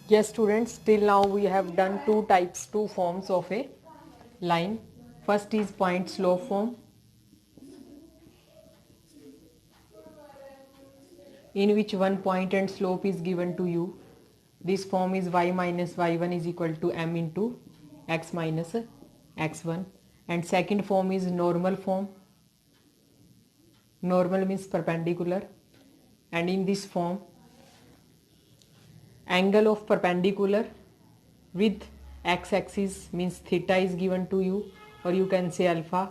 Yes students, till now we have done two forms of a line. First is point slope form, in which one point and slope is given to you. This form is y minus y1 is equal to m into x minus x1. And second form is normal form. Normal means perpendicular, and in this form angle of perpendicular with x-axis means theta is given to you, or you can say alpha,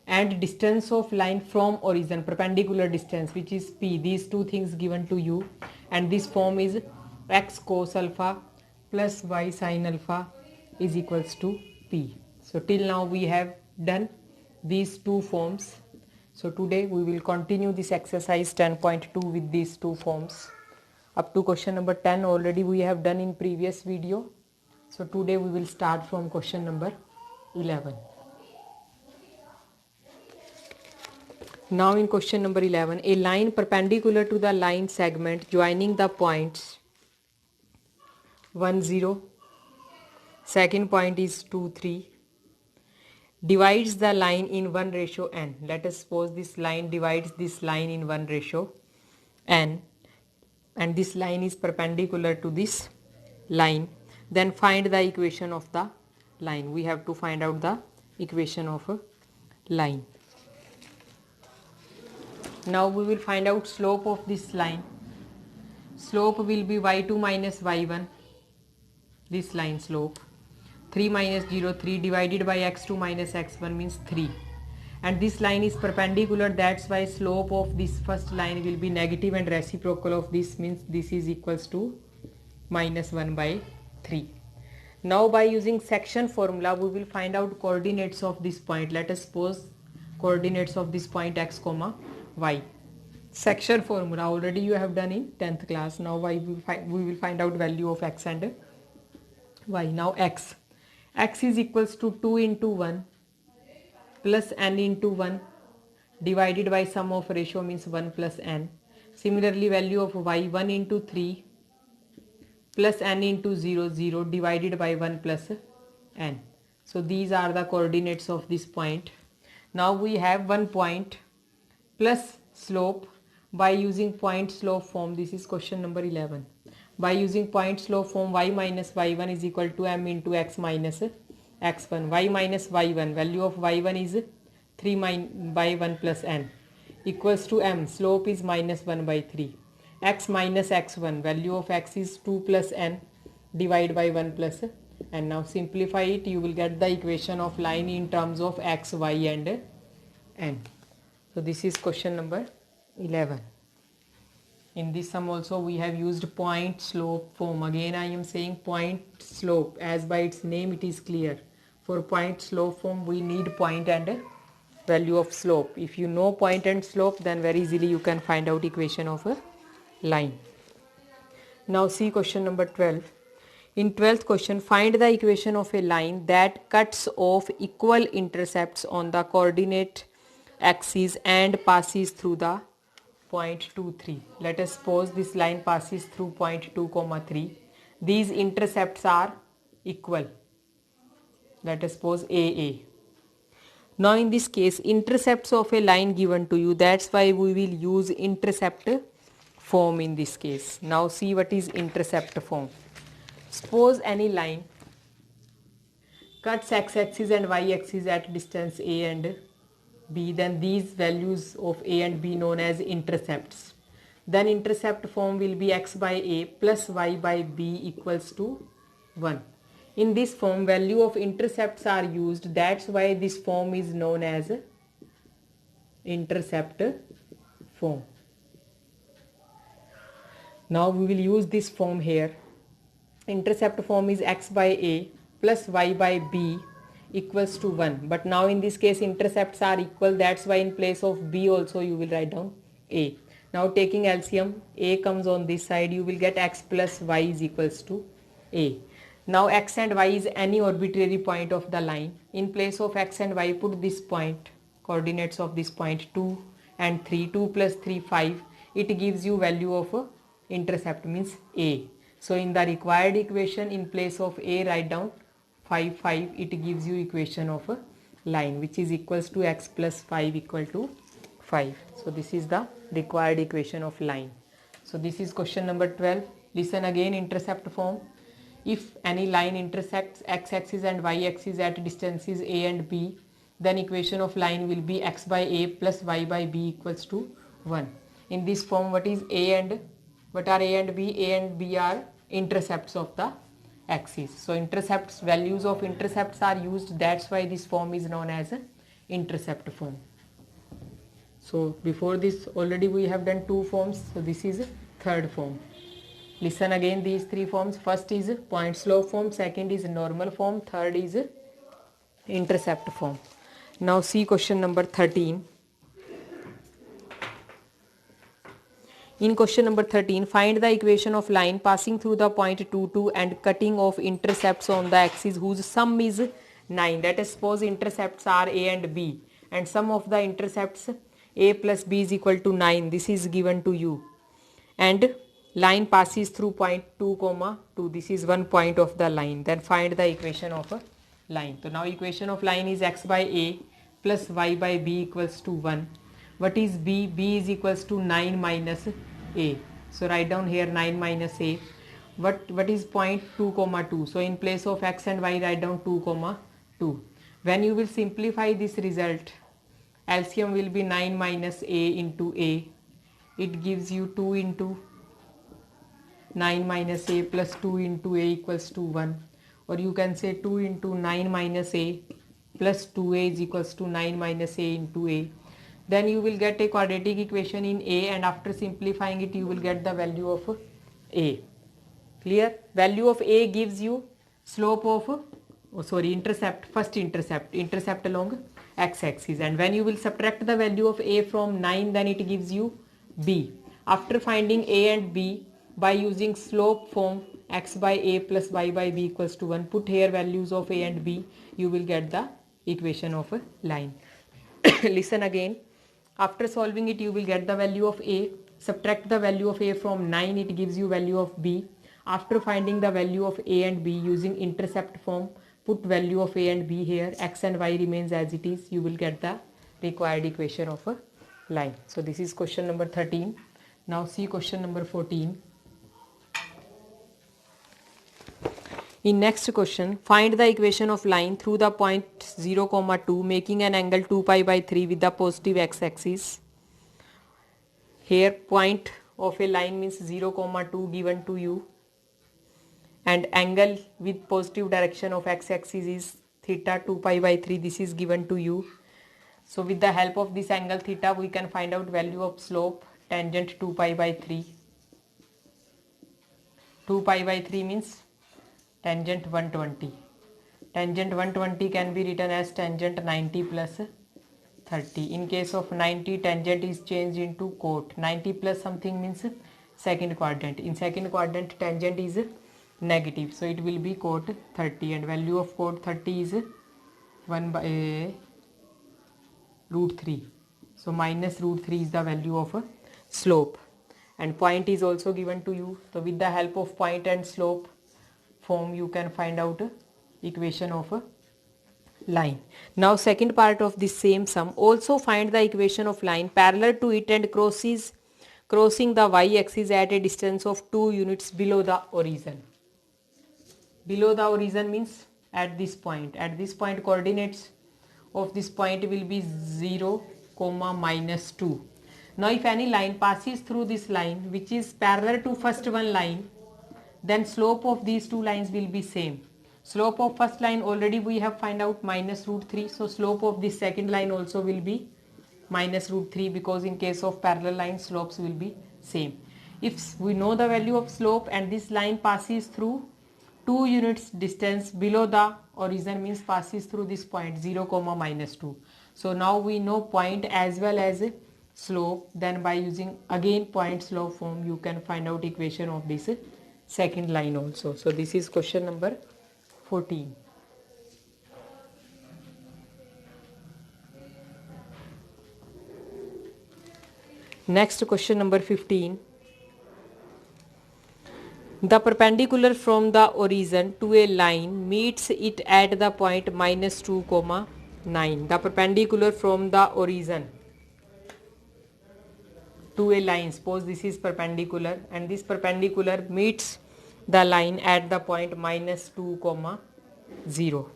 and distance of line from origin, perpendicular distance, which is p. These two things given to you, and this form is x cos alpha plus y sin alpha is equals to p. So till now we have done these two forms. So today we will continue this exercise 10.2 with these two forms. Up to question number 10 already we have done in previous video. So today we will start from question number 11. Now in question number 11, a line perpendicular to the line segment joining the points 1 0, second point is 2 3, divides the line in 1:n. Let us suppose this line divides this line in 1:n, and this line is perpendicular to this line. Then find the equation of the line. We have to find out the equation of a line. Now we will find out slope of this line. Slope will be y2 minus y1, this line slope. 3 minus 0, 3 divided by x2 minus x1 means 3. And this line is perpendicular, that's why slope of this first line will be negative, and reciprocal of this means this is equals to minus 1 by 3. Now by using section formula we will find out coordinates of this point. Let us suppose coordinates of this point x comma y. Section formula already you have done in 10th class. Now we will find out value of x and y. Now x is equals to 2 into 1 plus n into 1 divided by sum of ratio means 1 plus n. Similarly value of y 1 into 3 plus n into 0 0 divided by 1 plus n. So these are the coordinates of this point. Now we have one point plus slope by using point slope form. This is question number 11. By using point slope form, y minus y1 is equal to m into x minus x1. Y minus y1, value of y1 is 3 by 1 plus n equals to m, slope is minus 1 by 3. X minus x1, value of x is 2 plus n divided by 1 plus n. Now simplify it, you will get the equation of line in terms of x, y and n. So this is question number 11. In this sum also we have used point slope form. Again I am saying point slope, as by its name it is clear. For point slope form we need point and value of slope. If you know point and slope, then very easily you can find out equation of a line. Now see question number 12. In 12th question, find the equation of a line that cuts off equal intercepts on the coordinate axis and passes through the point 2 3. Let us suppose this line passes through point 2 comma 3. These intercepts are equal. Let us suppose AA. Now in this case, intercepts of a line given to you, that's why we will use intercept form in this case. Now see what is intercept form. Suppose any line cuts x-axis and y-axis at distance a and b, then these values of a and b known as intercepts. Then intercept form will be x by a plus y by b equals to 1. In this form value of intercepts are used, that's why this form is known as intercept form. Now we will use this form here. Intercept form is x by a plus y by b equals to 1. But now in this case intercepts are equal, that's why in place of b also you will write down a. Now taking LCM, a comes on this side, you will get x plus y is equals to a. Now x and y is any arbitrary point of the line. In place of x and y put this point, coordinates of this point 2 and 3, 2 plus 3 5. It gives you value of intercept means a. So in the required equation, in place of a, write down 5 5. It gives you equation of a line which is equals to x plus 5 equal to 5. So this is the required equation of line. So this is question number 12. Listen again, intercept form. If any line intersects x-axis and y-axis at distances a and b, then equation of line will be x by a plus y by b equals to 1. In this form, what are a and b? A and b are intercepts of the axis. So intercepts, values of intercepts are used. That's why this form is known as an intercept form. So before this already we have done two forms. So this is third form. Listen again these three forms. First is point slope form, second is normal form, third is intercept form. Now see question number 13. In question number 13, find the equation of line passing through the point 2 2 and cutting off intercepts on the axis whose sum is 9. Let us suppose intercepts are a and b and sum of the intercepts a plus b is equal to 9. This is given to you. And line passes through point 2 comma 2. This is one point of the line. Then find the equation of a line. So now equation of line is x by a plus y by b equals to 1. What is b? B is equals to 9 minus a. So write down here 9 minus a. What is point 2 comma 2? So in place of x and y, write down 2 comma 2. When you will simplify this result, LCM will be 9 minus a into a. It gives you 2 into 9 minus a plus 2 into a equals to 1, or you can say 2 into 9 minus a plus 2a is equals to 9 minus a into a. Then you will get a quadratic equation in a, and after simplifying it you will get the value of a. Clear? Value of a gives you slope of intercept along x-axis, and when you will subtract the value of a from 9, then it gives you b. After finding a and b by using slope form, x by a plus y by b equals to 1, put here values of a and b, you will get the equation of a line. Listen again. After solving it, you will get the value of a. Subtract the value of a from 9, it gives you value of b. After finding the value of a and b using intercept form, put value of a and b here, x and y remains as it is, you will get the required equation of a line. So this is question number 13. Now see question number 14. In next question, find the equation of line through the point 0, 2 making an angle 2 pi by 3 with the positive x-axis. Here point of a line means 0, 2 given to you, and angle with positive direction of x-axis is theta 2 pi by 3. This is given to you. So with the help of this angle theta, we can find out value of slope tangent 2 pi by 3. 2 pi by 3 means tangent 120. Tangent 120 can be written as tangent 90 plus 30. In case of 90, tangent is changed into cot. 90 plus something means second quadrant. In second quadrant, tangent is negative, so it will be cot 30, and value of cot 30 is 1 by root 3. So minus root 3 is the value of a slope, and point is also given to you. So with the help of point and slope form, you can find out equation of a line. Now second part of this same sum, also find the equation of line parallel to it and crossing the y-axis at a distance of 2 units below the origin. Below the origin means at this point. At this point, coordinates of this point will be 0, minus 2. Now if any line passes through this line which is parallel to first one line, then slope of these two lines will be same. Slope of first line already we have find out minus root 3. So slope of this second line also will be minus root 3, because in case of parallel lines, slopes will be same. If we know the value of slope and this line passes through 2 units distance below the origin, means passes through this point 0, minus 2. So now we know point as well as slope. Then by using again point slope form, you can find out equation of this second line also. So this is question number 14. Next question number 15. The perpendicular from the origin to a line meets it at the point minus 2 comma 9. The perpendicular from the origin to a line, suppose this is perpendicular and this perpendicular meets the line at the point minus 2 comma 0,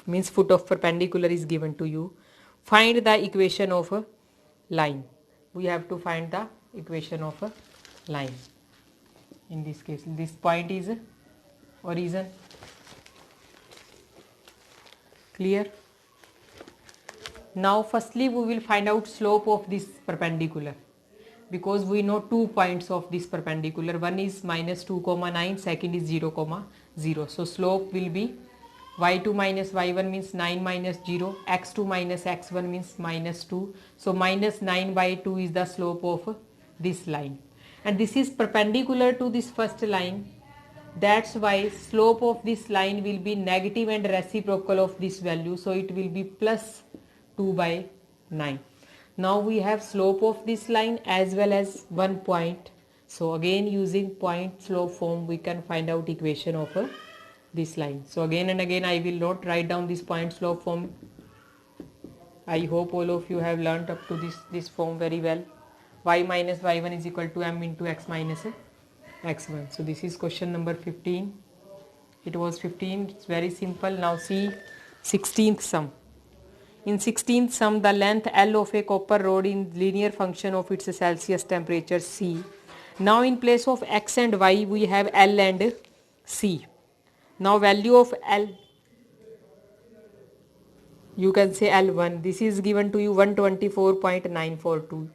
means foot of perpendicular is given to you. Find the equation of a line. We have to find the equation of a line. In this case this point is origin. Clear? Now firstly we will find out slope of this perpendicular, because we know 2 points of this perpendicular. One is minus 2 comma 9, second is 0 comma 0. So slope will be y2 minus y1 means 9 minus 0, x2 minus x1 means minus 2. So minus 9 by 2 is the slope of this line, and this is perpendicular to this first line. That's why slope of this line will be negative and reciprocal of this value, so it will be plus 2 by 9. Now we have slope of this line as well as one point. So again using point slope form we can find out equation of this line. So again and again I will not write down this point slope form. I hope all of you have learnt up to this form very well. Y minus y1 is equal to m into x minus x1. So this is question number 15. It was 15. It's very simple. Now see 16th sum. In 16th sum, the length L of a copper rod in linear function of its Celsius temperature C. Now in place of x and y we have L and C. Now value of L, you can say L1, this is given to you 124.942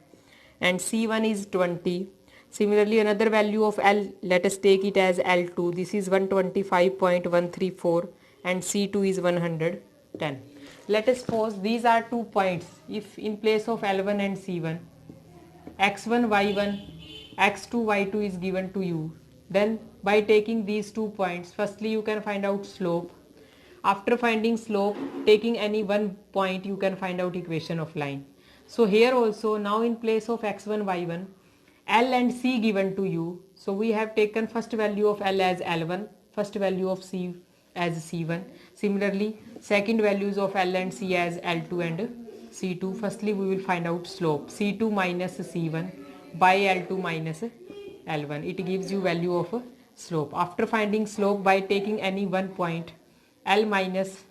and C1 is 20. Similarly another value of L, let us take it as L2, this is 125.134 and C2 is 110. Let us suppose these are 2 points. If in place of L1 and C1, x1 y1, x2 y2 is given to you, then by taking these 2 points, firstly you can find out slope. After finding slope, taking any one point you can find out equation of line. So here also now in place of x1 y1, L and C given to you. So we have taken first value of L as L1, first value of C as C1. Similarly, second values of L and C as L2 and C2. Firstly, we will find out slope C2 minus C1 by L2 minus L1. It gives you value of slope. After finding slope by taking any one point, L minus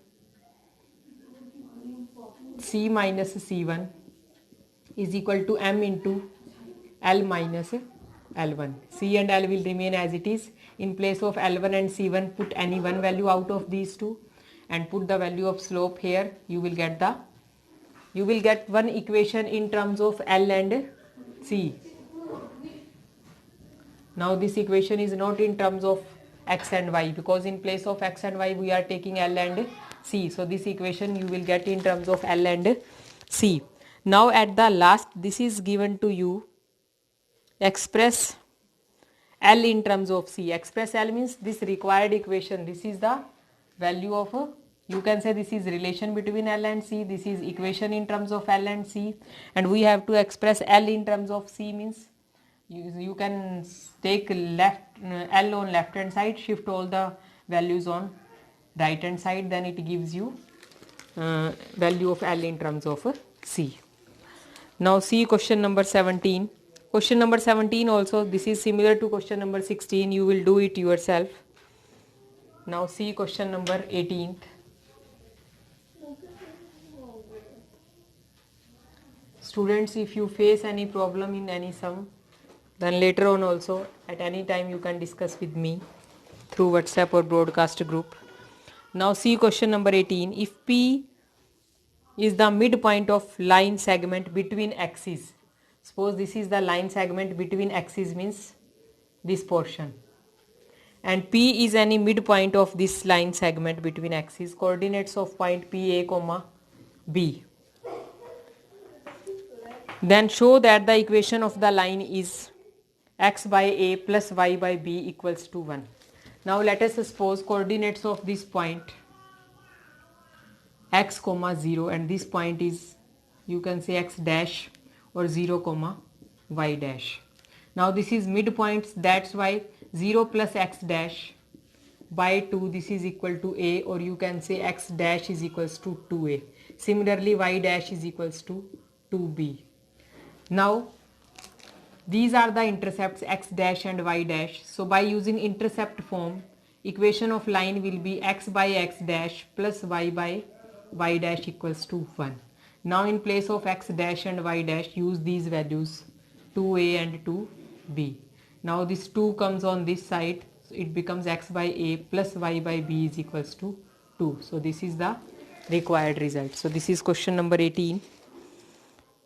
C minus C1 is equal to M into L minus L1. C and L will remain as it is. In place of L1 and C1 put any one value out of these two and put the value of slope here. You will get one equation in terms of L and C. Now this equation is not in terms of x and y, because in place of x and y we are taking L and C. So this equation you will get in terms of L and C. Now at the last, this is given to you, express L in terms of C. Express L means this required equation. This is the value of you can say this is relation between L and C. This is equation in terms of L and C, and we have to express L in terms of C means you can take L on left hand side, shift all the values on right hand side, then it gives you value of L in terms of C. Now see question number 17. Question number 17 also, this is similar to question number 16. You will do it yourself. Now see question number 18. Students, if you face any problem in any sum, then later on also at any time you can discuss with me through WhatsApp or broadcast group. Now see question number 18. If P is the midpoint of line segment between axes, suppose this is the line segment between axes means this portion, and P is any midpoint of this line segment between axes, coordinates of point P A comma B, then show that the equation of the line is x by A plus y by B equals to 1. Now let us suppose coordinates of this point x comma 0, and this point is, you can say, x dash or 0 comma y dash. Now this is midpoints, that's why 0 plus x dash by 2, this is equal to a, or you can say x dash is equals to 2a. Similarly, y dash is equals to 2b. Now these are the intercepts x dash and y dash. So by using intercept form, equation of line will be x by x dash plus y by y dash equals to 1. Now in place of x dash and y dash, use these values 2a and 2b. Now this 2 comes on this side, so it becomes x by a plus y by b is equals to 2. So this is the required result. So this is question number 18.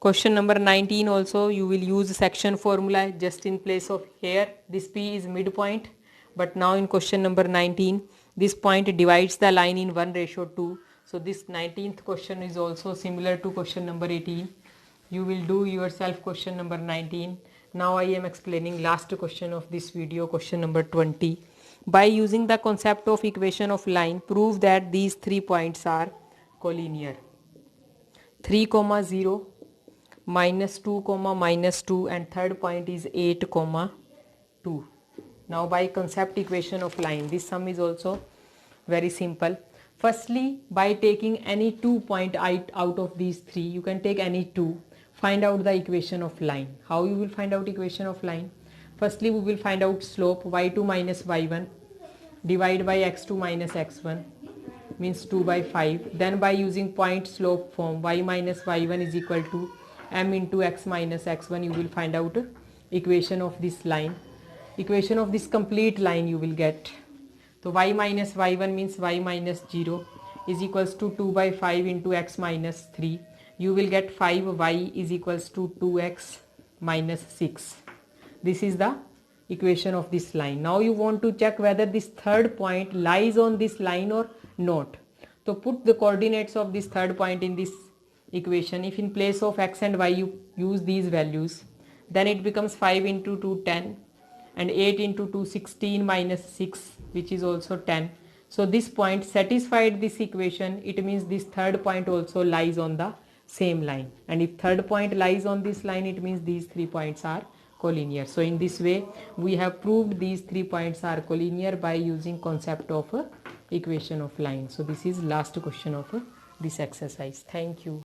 Question number 19 also you will use section formula. Just in place of here this P is midpoint, but now in question number 19 this point divides the line in 1:2. So this 19th question is also similar to question number 18. You will do yourself question number 19. Now I am explaining last question of this video, question number 20. By using the concept of equation of line, prove that these 3 points are collinear. 3, 0, -2, -2, and third point is 8, 2. Now by concept equation of line, this sum is also very simple. Firstly, by taking any 2 point out of these 3, you can take any 2, find out the equation of line. How you will find out equation of line? Firstly, we will find out slope y2 minus y1 divided by x2 minus x1 means 2 by 5. Then by using point slope form, y minus y1 is equal to m into x minus x1, you will find out equation of this line. Equation of this complete line you will get. So y minus y1 means y minus 0 is equals to 2 by 5 into x minus 3. You will get 5y is equals to 2x minus 6. This is the equation of this line. Now you want to check whether this third point lies on this line or not. So put the coordinates of this third point in this equation. If in place of x and y you use these values, then it becomes 5 into 2 10 and 8 into 2 16 minus 6, which is also 10. So this point satisfied this equation. It means this third point also lies on the same line, and if third point lies on this line, it means these 3 points are collinear. So in this way we have proved these 3 points are collinear by using concept of equation of line. So this is last question of this exercise. Thank you.